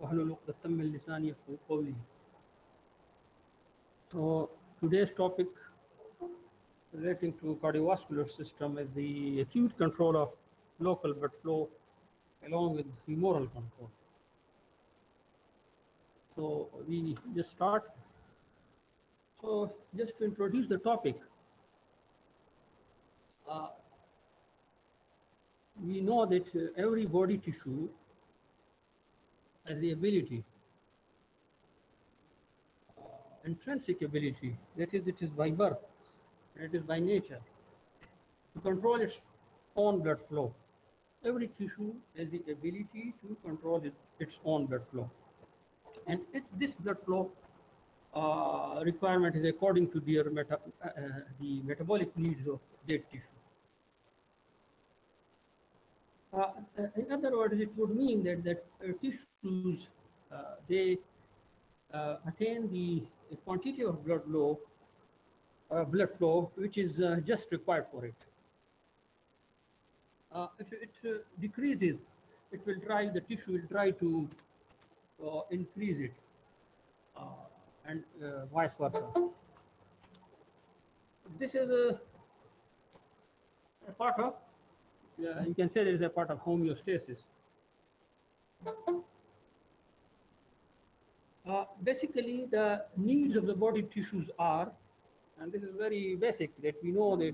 واحلل عقدة من لساني يفقهوا قولي. So today's topic relating to cardiovascular system is the acute control of local blood flow along with humoral control. So we just start. So just to introduce the topic, uh, we know that every body tissue has the ability, intrinsic ability, that is, it is by birth, it is by nature, to control its own blood flow. Every tissue has the ability to control its own blood flow. And this blood flow requirement is according to the metabolic needs of that tissue. In other words, it would mean that tissues they attain the quantity of blood flow which is just required for it. If it decreases, the tissue will try to increase it, and vice versa. This is a part of, you can say there is a part of homeostasis. Basically, the needs of the body tissues are, and this is very basic, that we know that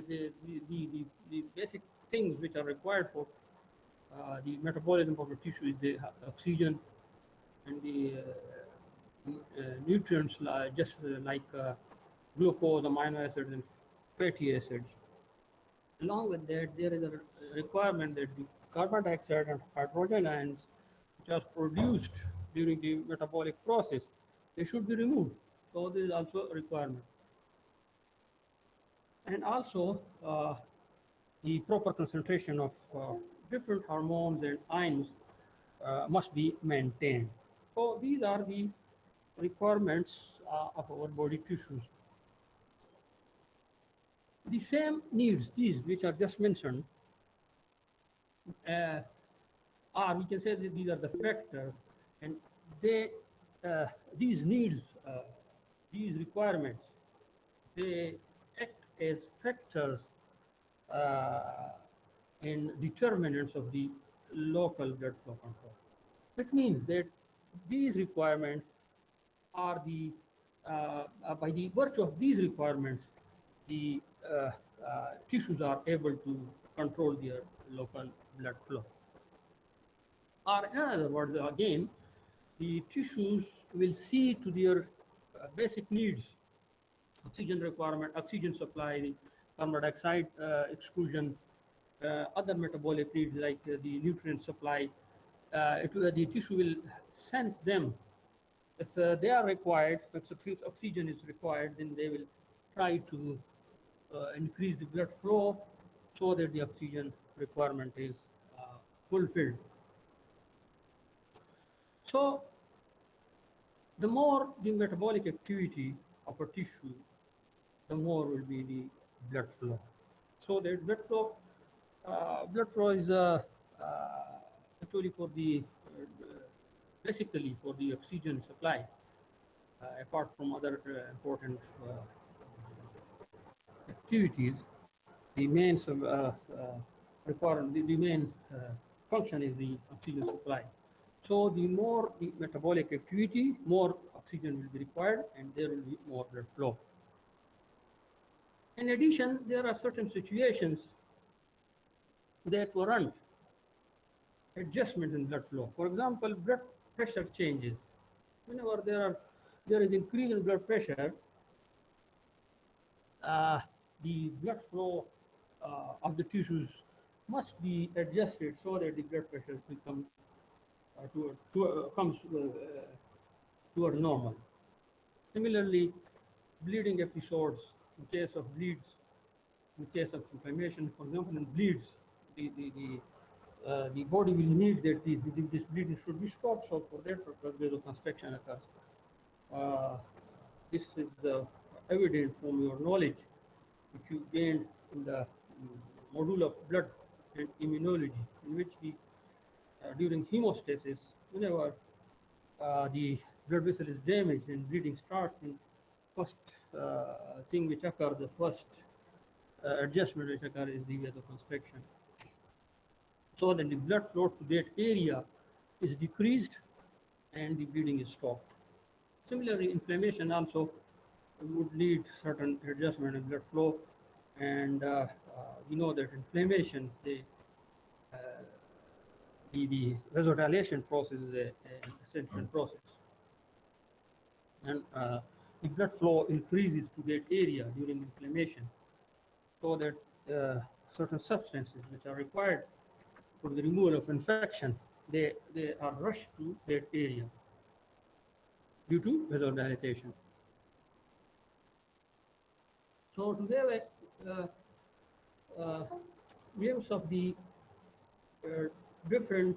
the basic things which are required for the metabolism of the tissue is the oxygen and the nutrients, just like glucose, amino acids, and fatty acids. Along with that, there is a requirement that the carbon dioxide and hydrogen ions, which are produced during the metabolic process, they should be removed. So this is also a requirement. And also, the proper concentration of different hormones and ions must be maintained. So these are the requirements of our body tissues. The same needs, these which are just mentioned, we can say that these are the factors, and they, these needs, these requirements, they act as factors and determinants of the local blood flow control. That means that these requirements are by the virtue of these requirements, the tissues are able to control their local blood flow. Or in other words, again, the tissues will see to their basic needs: oxygen requirement, oxygen supply, the carbon dioxide exclusion, other metabolic needs like the nutrient supply. The tissue will sense them. If they are required, if oxygen is required, then they will try to increase the blood flow so that the oxygen requirement is fulfilled. So the more the metabolic activity of a tissue, the more will be the blood flow. So the blood flow is actually for the basically for the oxygen supply, apart from other important activities. The main the main function is the oxygen supply. So the more the metabolic activity, more oxygen will be required, and there will be more blood flow. In addition, there are certain situations that warrant adjustments in blood flow. For example, blood pressure changes. Whenever there is increase in blood pressure, the blood flow of the tissues must be adjusted so that the blood pressure becomes comes toward normal. Similarly, bleeding episodes, in case of bleeds, in case of inflammation, for example, in bleeds, the body will need that this bleeding should be stopped. So for that purpose, vasoconstriction occurs. This is evident from your knowledge which you gained in the module of blood and immunology, in which during hemostasis, whenever the blood vessel is damaged and bleeding starts, and first thing which occurs, the first adjustment which occurs is the vasoconstriction, so that the blood flow to that area is decreased and the bleeding is stopped. Similarly, inflammation also would need certain adjustment in blood flow, and we know that inflammations, uh, the vasodilation process is an essential process, and the blood flow increases to that area during inflammation, so that certain substances which are required for the removal of infection, they are rushed to that area due to vasodilatation. So to have a glimpse of the uh, different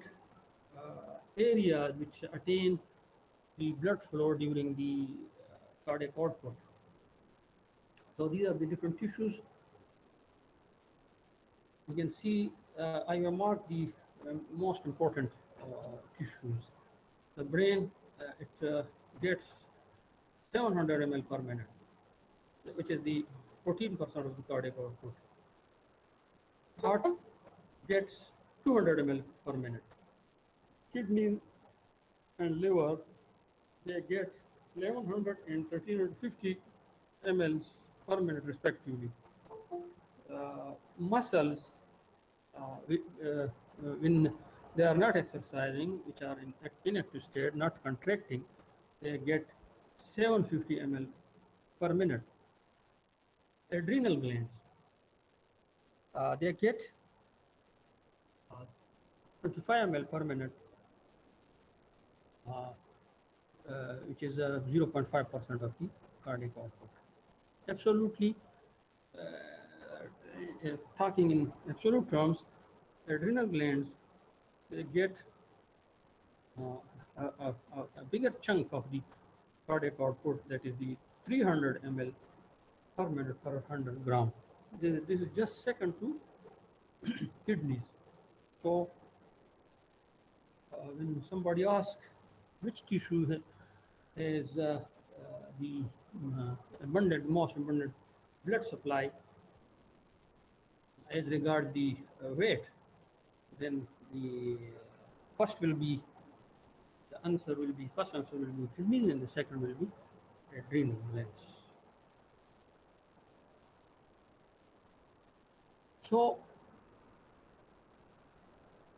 areas which attain the blood flow during the cardiac output. So these are the different tissues. You can see I have marked the most important tissues. The brain, it gets 700 ml per minute, which is the 14% of the cardiac output. Heart gets 200 ml per minute. Kidney and liver, they get 1100 and 1350 ml per minute respectively. Muscles, when they are not exercising, which are in inactive state, not contracting, they get 750 ml per minute. Adrenal glands, they get 25 ml per minute, which is 0.5% of the cardiac output. Absolutely, talking in absolute terms, adrenal glands, they get a bigger chunk of the cardiac output, that is the 300 ml per minute per 100 gram. This is just second to kidneys. So when somebody asks which tissue has the most abundant blood supply as regards the weight, then the first will be, the answer will be, first answer will be kidney, and the second will be adrenal glands. So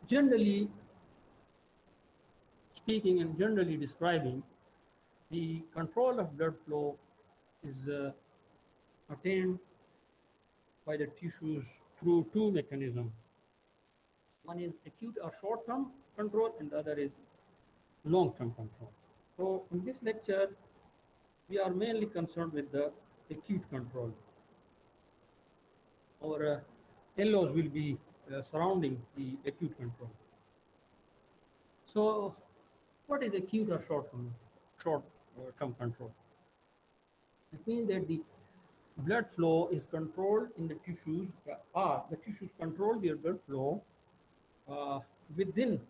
generally speaking and generally describing, the control of blood flow is attained by the tissues through two mechanisms. One is acute or short-term control, and the other is long-term control. So in this lecture, we are mainly concerned with the acute control. Our yellows will be surrounding the acute control. So what is acute or short-term control? It means that the blood flow is controlled in the tissues, the tissues control their blood flow within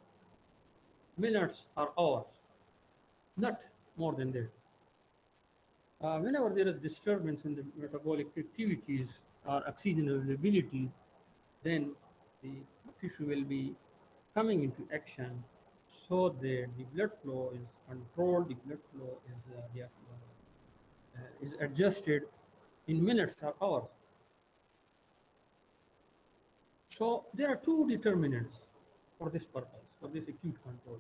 minutes or hours, not more than that. Whenever there is disturbance in the metabolic activities or oxygen availabilities, then the tissue will be coming into action, so that the blood flow is controlled, the blood flow is adjusted in minutes or hours. So there are two determinants for this purpose, for this acute control.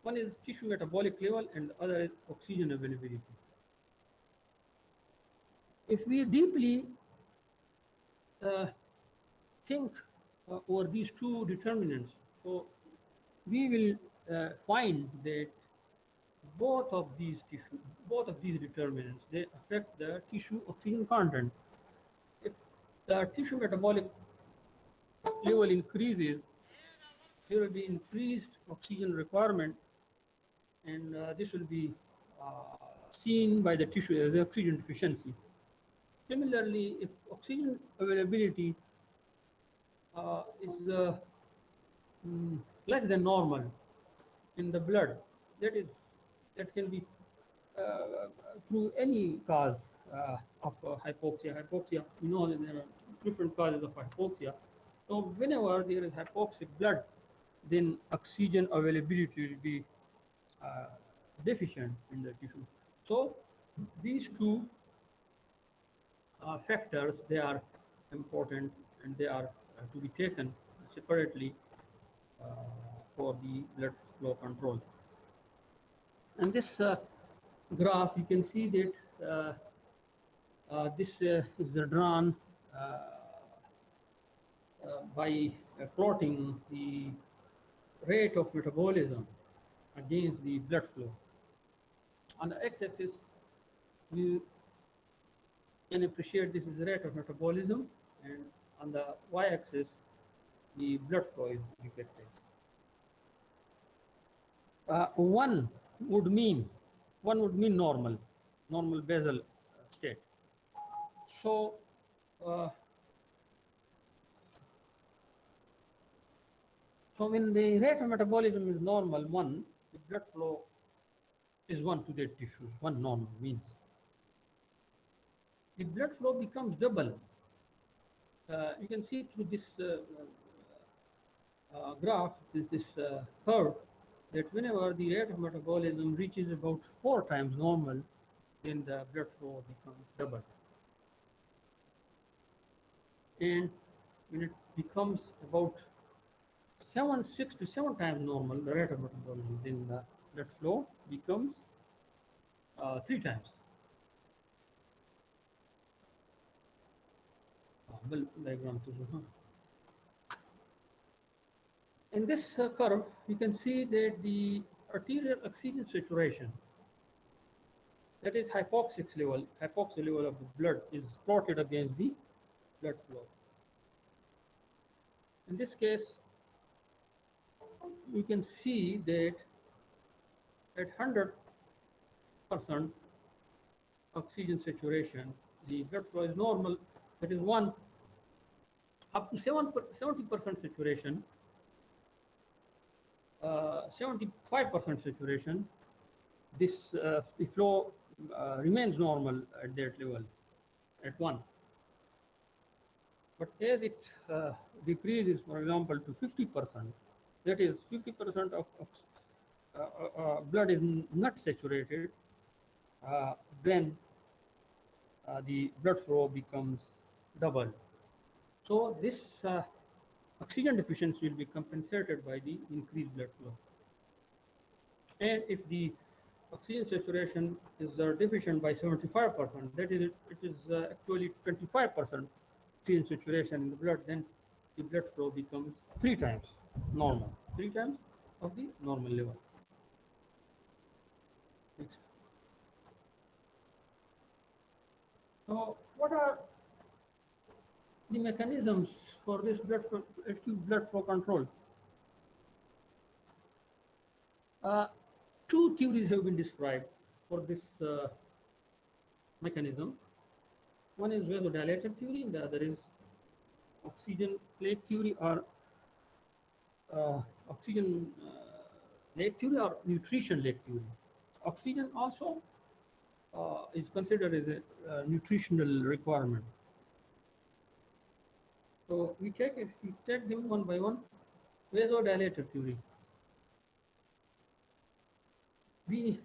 One is tissue metabolic level and the other is oxygen availability. If we deeply think over these two determinants, so we will find that both of these determinants, they affect the tissue oxygen content. If the tissue metabolic level increases, there will be increased oxygen requirement, and this will be seen by the tissue as oxygen deficiency. Similarly, if oxygen availability is less than normal in the blood, that is that can be through any cause of hypoxia. Hypoxia, we know that there are different causes of hypoxia. So whenever there is hypoxic blood, then oxygen availability will be uh, deficient in the tissue. So these two factors, they are important, and they are to be taken separately uh, for the blood flow control. And this graph, you can see that this is drawn uh, by plotting the rate of metabolism against the blood flow. On the x-axis, you can appreciate this is the rate of metabolism, and on the y-axis, the blood flow is depicted. One would mean normal basal state. So uh, so when the rate of metabolism is normal 1, the blood flow is 1 to that tissue. 1 normal means the blood flow becomes double. You can see through this graph, this curve, that whenever the rate of metabolism reaches about 4 times normal, then the blood flow becomes double. And when it becomes about 6 to 7 times normal, the rate of metabolism, then the blood flow becomes 3 times. Diagram to zoom. In this curve, you can see that the arterial oxygen saturation, that is hypoxia level of the blood, is plotted against the blood flow. In this case, you can see that at 100% oxygen saturation, the blood flow is normal. That is 1 up to 70% saturation, 75% saturation. This the flow remains normal at that level, at 1. But as it decreases, for example, to 50%, that is 50% of blood is not saturated, then the blood flow becomes double. So this oxygen deficiency will be compensated by the increased blood flow. And if the oxygen saturation is deficient by 75%, that is, it is actually 25% oxygen saturation in the blood, then the blood flow becomes 3 times normal, 3 times of the normal level. Next. So what are the mechanisms for this acute blood flow control? Uh, Two theories have been described for this mechanism. One is vasodilator theory, and the other is oxygen lake theory, or oxygen lake theory, or nutrition lake theory. Oxygen also is considered as a nutritional requirement. So we take them one by one. Vasodilator theory. We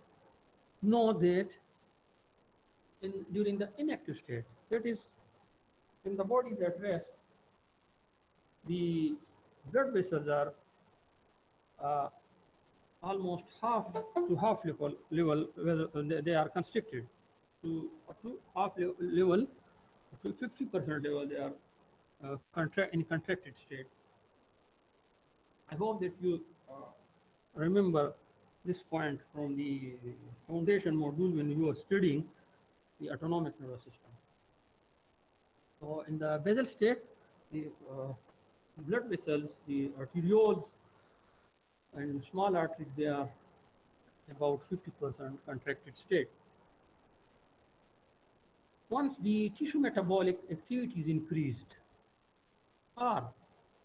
know that during the inactive state, that is, in the body at rest, the blood vessels are almost half to half level they are constricted to up to half level, to 50% level they are in contracted state. I hope that you remember this point from the foundation module when you were studying the autonomic nervous system. So in the basal state, the blood vessels, the arterioles and small arteries, they are about 50% contracted state. Once the tissue metabolic activity is increased, or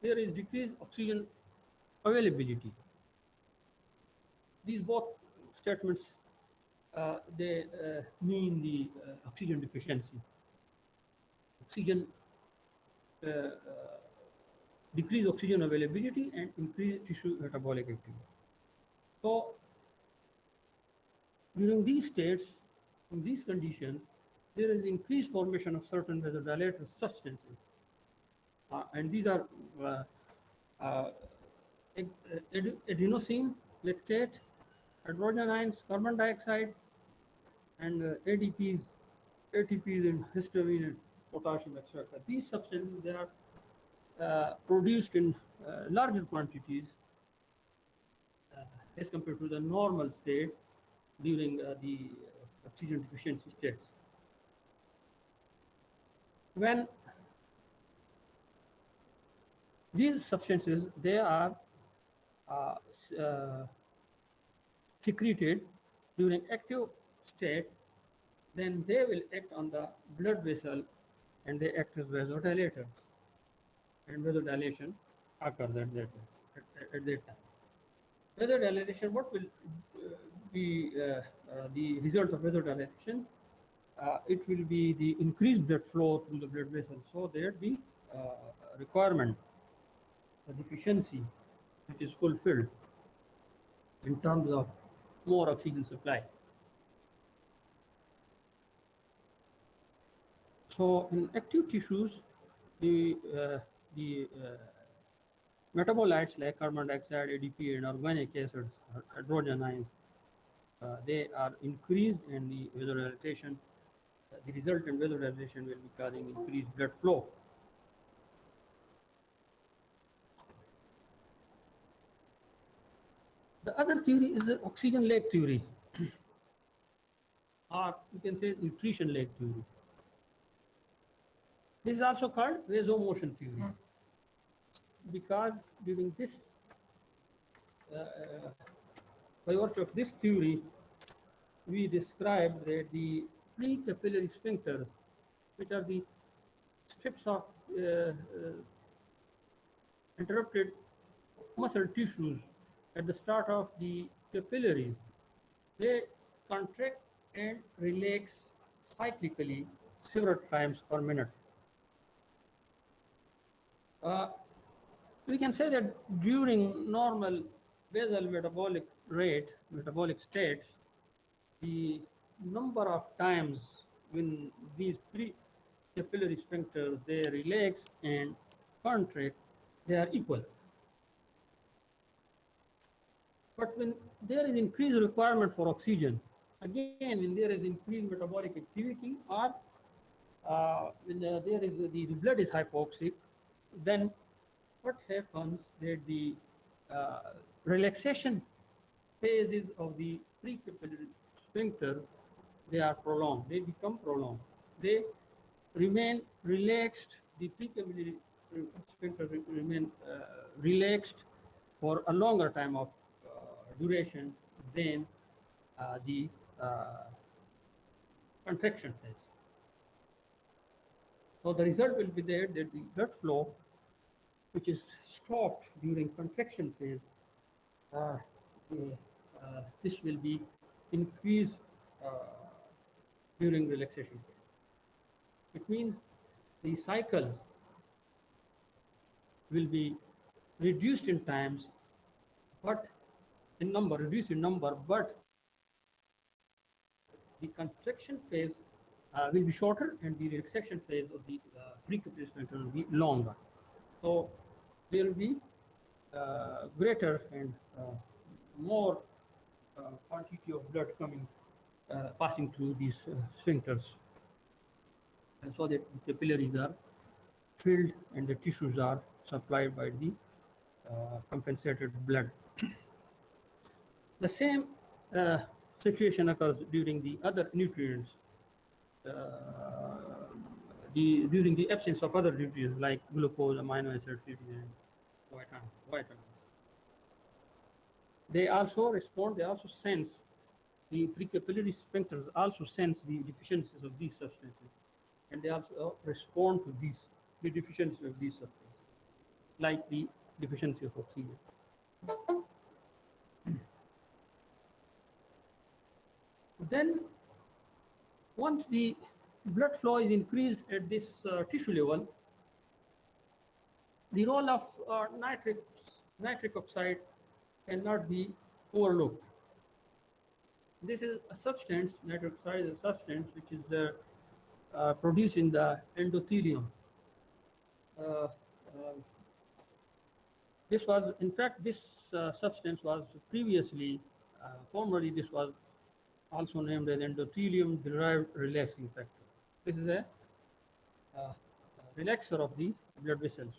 there is decreased oxygen availability, these both statements they mean the oxygen deficiency. Oxygen decrease oxygen availability and increase tissue metabolic activity. So during these states, in these conditions, there is increased formation of certain vasodilator substances, and these are uh, adenosine, lactate, hydrogen ions, carbon dioxide, and ADPs, ATPs, and histamine and potassium, etc. These substances, they are produced in larger quantities as compared to the normal state during the oxygen deficiency states. When these substances, they are uh, uh, secreted during active state, then they will act on the blood vessel and they act as vasodilator, and vasodilation occurs at that time. Vasodilation, what will be the result of vasodilation? It will be the increased blood flow through the blood vessels, so there the requirement, the deficiency, which is fulfilled in terms of more oxygen supply. So in active tissues, the metabolites like carbon dioxide, ADP, and organic acids, hydrogen ions, they are increased, and the vasodilatation, the resultant vasodilatation will be causing increased blood flow. The other theory is the oxygen lake theory, or you can say nutrition lake theory. This is also called vasomotion theory, because during this, by virtue of this theory, we describe that the pre-capillary sphincters, which are the strips of interrupted muscle tissues at the start of the capillaries, they contract and relax cyclically several times per minute. We can say that during normal basal metabolic states, the number of times when these pre-capillary sphincters, they relax and contract, they are equal. But when there is increased requirement for oxygen, again, when there is increased metabolic activity, or when there is the blood is hypoxic, then what happens that the relaxation phases of the precapillary sphincter, they are prolonged, they become prolonged. They remain relaxed, the precapillary sphincter remain relaxed for a longer time of duration than the contraction phase. So the result will be there that the blood flow, which is stopped during contraction phase, this will be increased during relaxation phase. It means the cycles will be reduced in times, but in number, reduced in number, but the contraction phase will be shorter, and the relaxation phase of the precapillary sphincter will be longer. So there will be greater and more quantity of blood coming, passing through these sphincters, and so that the capillaries are filled and the tissues are supplied by the compensated blood. The same situation occurs during the other nutrients, during the absence of other nutrients like glucose, amino acids, and vitamins. They also respond, they also sense, the precapillary sphincters also sense the deficiencies of these substances, and they also respond to these, the deficiency of these substances, like the deficiency of oxygen. Then once the blood flow is increased at this tissue level, the role of nitric oxide cannot be overlooked. This is a substance, nitric oxide is a substance which is produced in the endothelium. Uh, uh, this was, in fact, this substance was previously, formerly this was also named as endothelium derived relaxing factor. This is a relaxer of the blood vessels.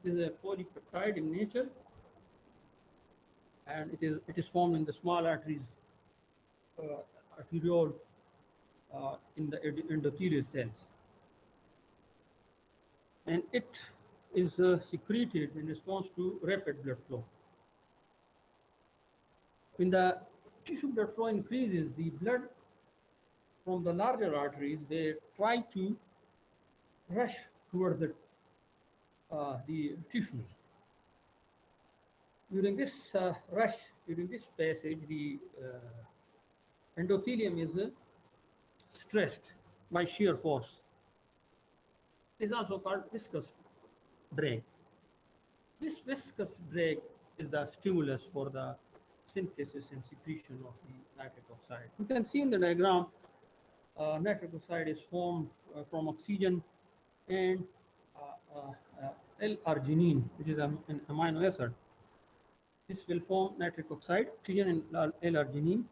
This is a polypeptide in nature, and it is formed in the small arteries, arteriole, in the endothelial cells, and it is secreted in response to rapid blood flow. When the tissue blood flow increases, the blood from the larger arteries, they try to rush toward the tissues. During this rush, during this passage, the endothelium is stressed by shear force. It is also called viscous drag. This viscous drag is the stimulus for the synthesis and secretion of the nitric oxide. You can see in the diagram, nitric oxide is formed from oxygen and L-arginine, which is an amino acid. This will form nitric oxide, oxygen and L-arginine.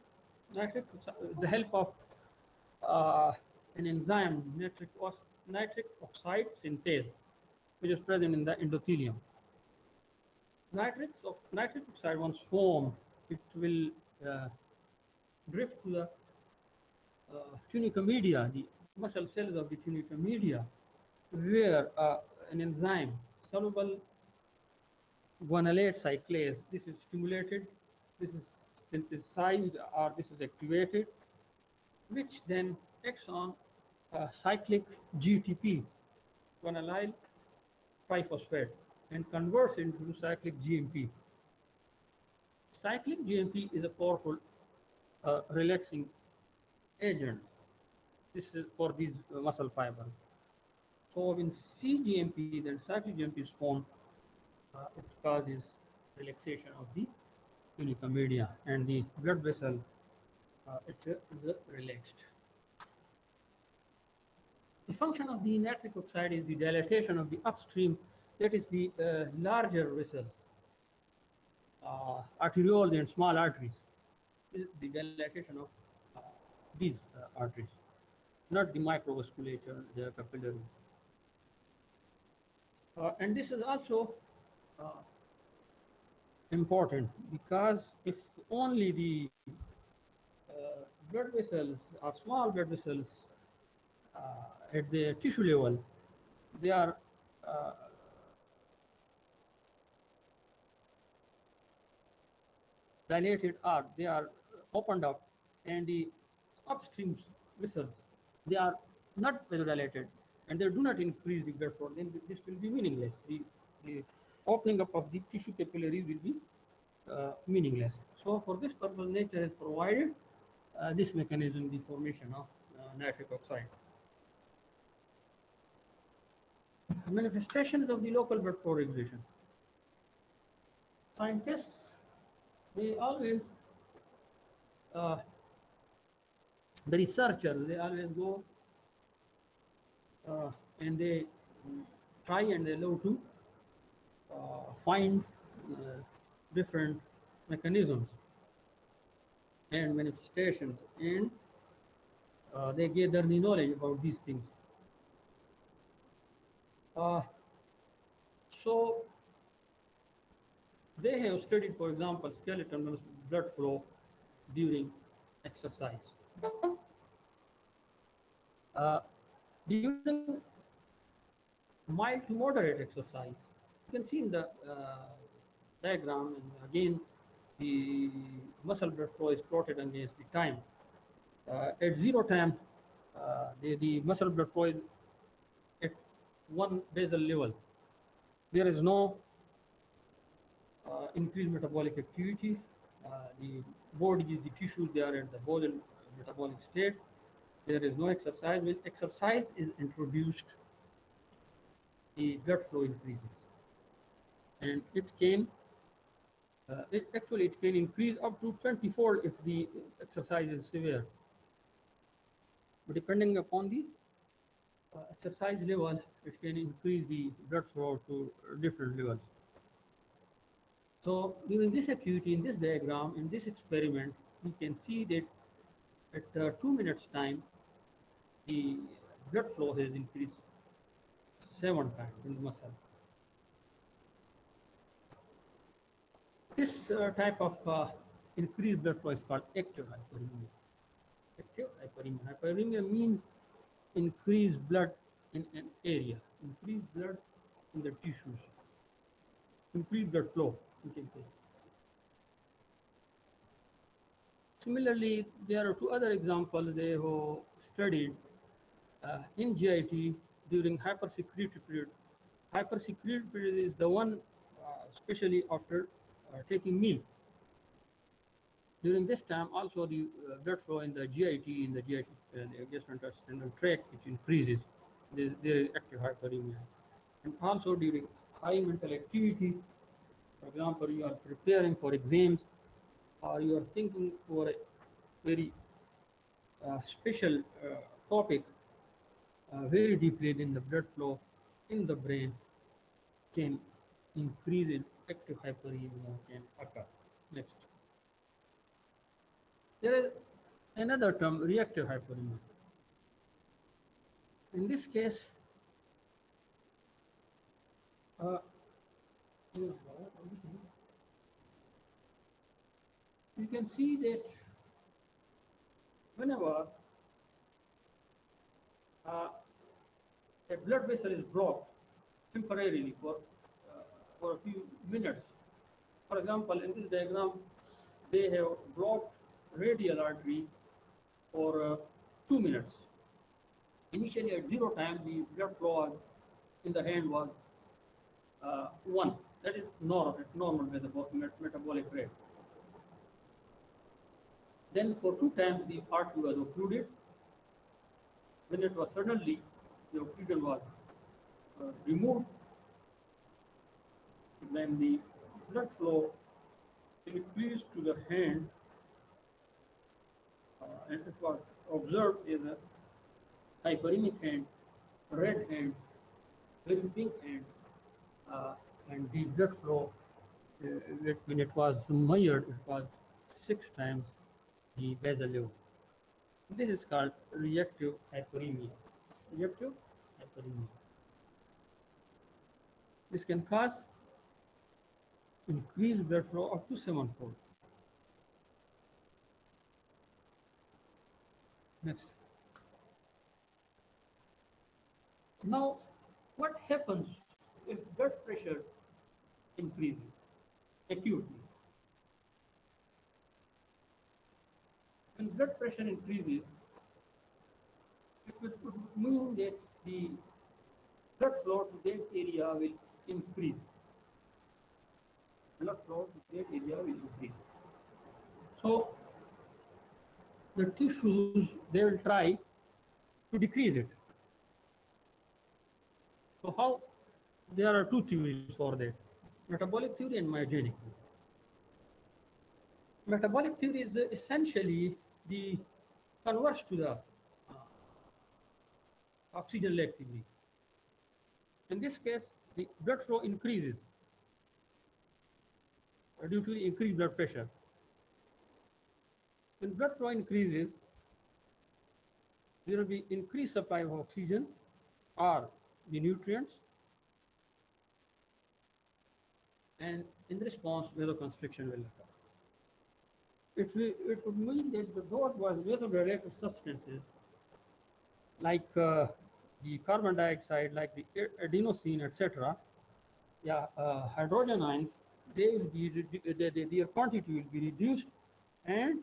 Nitric oxide, with the help of an enzyme, nitric oxide synthase, which is present in the endothelium. Nitric oxide, once formed, it will drift to the tunica media, the muscle cells of the tunica media, where an enzyme, soluble guanylate cyclase, this is stimulated, this is synthesized, or this is activated, which then acts on cyclic GTP, guanylyl triphosphate, and converts into cyclic GMP. Cyclic GMP is a powerful relaxing agent. This is for these muscle fibers. So when CGMP, then cyclic GMP is formed, it causes relaxation of the tunica media, and the blood vessel it is relaxed. The function of the nitric oxide is the dilatation of the upstream, that is the larger vessels, arterioles and small arteries. This is the dilatation of these arteries, not the microvasculature, the capillary. And this is also important, because if only the blood vessels or small blood vessels at the tissue level, they are dilated, or they are opened up, and the upstream vessels, they are not vasodilated, and they do not increase the blood flow, then this will be meaningless. The opening up of the tissue capillaries will be meaningless. So for this purpose, nature has provided this mechanism, the formation of nitric oxide. Manifestations of the local blood flow regulation. Scientists, they always, the researchers, they always go and they try and they love to find different mechanisms and manifestations, and they gather the knowledge about these things. So they have studied, for example, skeletal blood flow during exercise. During mild to moderate exercise, you can see in the diagram, and again, the muscle blood flow is plotted against the time. At zero time, the muscle blood flow is at one basal level. There is no increased metabolic activity. The body, the tissues, they are at the metabolic state. There is no exercise. When exercise is introduced, the blood flow increases, and it can increase up to 20-fold if the exercise is severe. But depending upon the exercise level, it can increase the blood flow to different levels. So during this activity, in this diagram, in this experiment, we can see that at 2 minutes time, the blood flow has increased 7 times in the muscle. This type of increased blood flow is called active hyperemia. Active hyperemia. Hyperemia means increased blood in an area, increased blood in the tissues, increased blood flow, you can say. Similarly, there are two other examples they have studied in GIT during hypersecurity period. Hypersecurity period is the one, especially after taking meal. During this time, also the blood flow in the GIT, the gastrointestinal tract, which increases. There is active hyperemia. And also during high mental activity, for example, you are preparing for exams, or you are thinking for a very special topic, very deeply, then the blood flow in the brain can increase in active hyperemia can occur. Next. There is another term, reactive hyperemia. In this case, uh, you can see that whenever uh, a blood vessel is blocked temporarily for a few minutes. For example, in this diagram, they have blocked radial artery for 2 minutes. Initially, at 0 time, the blood flow in the hand was 1. That is normal metabolic rate. Then for 2 times, the artery was occluded. When it was suddenly, the occlusion was removed. Then the blood flow increased to the hand, and it was observed as a hyperemic hand, red hand, very pink hand, and the blood flow, when it was measured, it was 6 times the basal level. This is called reactive hyperemia. Reactive hyperemia. This can cause increased blood flow up to 7-fold. Next. Now, what happens if blood pressure increases acutely? When blood pressure increases, it would mean that the blood flow to that area will increase. Blood flow to that area will increase. So, the tissues, they will try to decrease it. So how? There are two theories for that, metabolic theory and myogenic theory. Metabolic theory is essentially the converse to the oxygen lack theory. In this case, the blood flow increases due to the increased blood pressure. When blood flow increases, there will be increased supply of oxygen or the nutrients, and in response, vasoconstriction will occur. It would mean that those vasodilated substances like the carbon dioxide, like the adenosine, etc., hydrogen ions, they will be their quantity will be reduced, and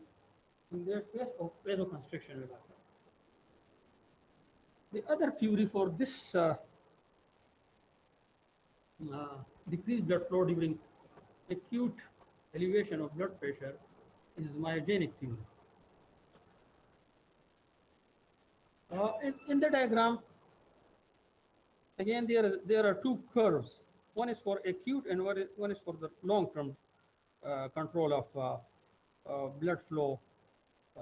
in their case of vasoconstriction will occur. The other theory for this decreased blood flow during acute elevation of blood pressure is myogenic theory. In the diagram, again, there are two curves. One is for acute and one is for the long-term control of blood flow uh,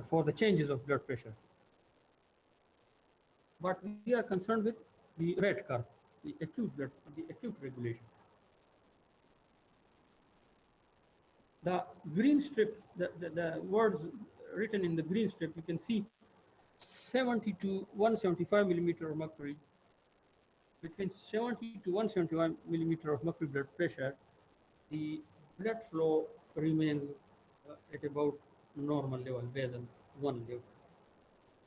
for the changes of blood pressure. But we are concerned with the red curve, the acute regulation. The green strip, the words written in the green strip, you can see 70 to 175 millimeter of mercury. Between 70 to 175 millimeter of mercury blood pressure, the blood flow remains at about normal level, basal 1 level.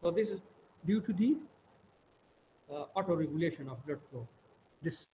So this is due to the auto-regulation of blood flow. This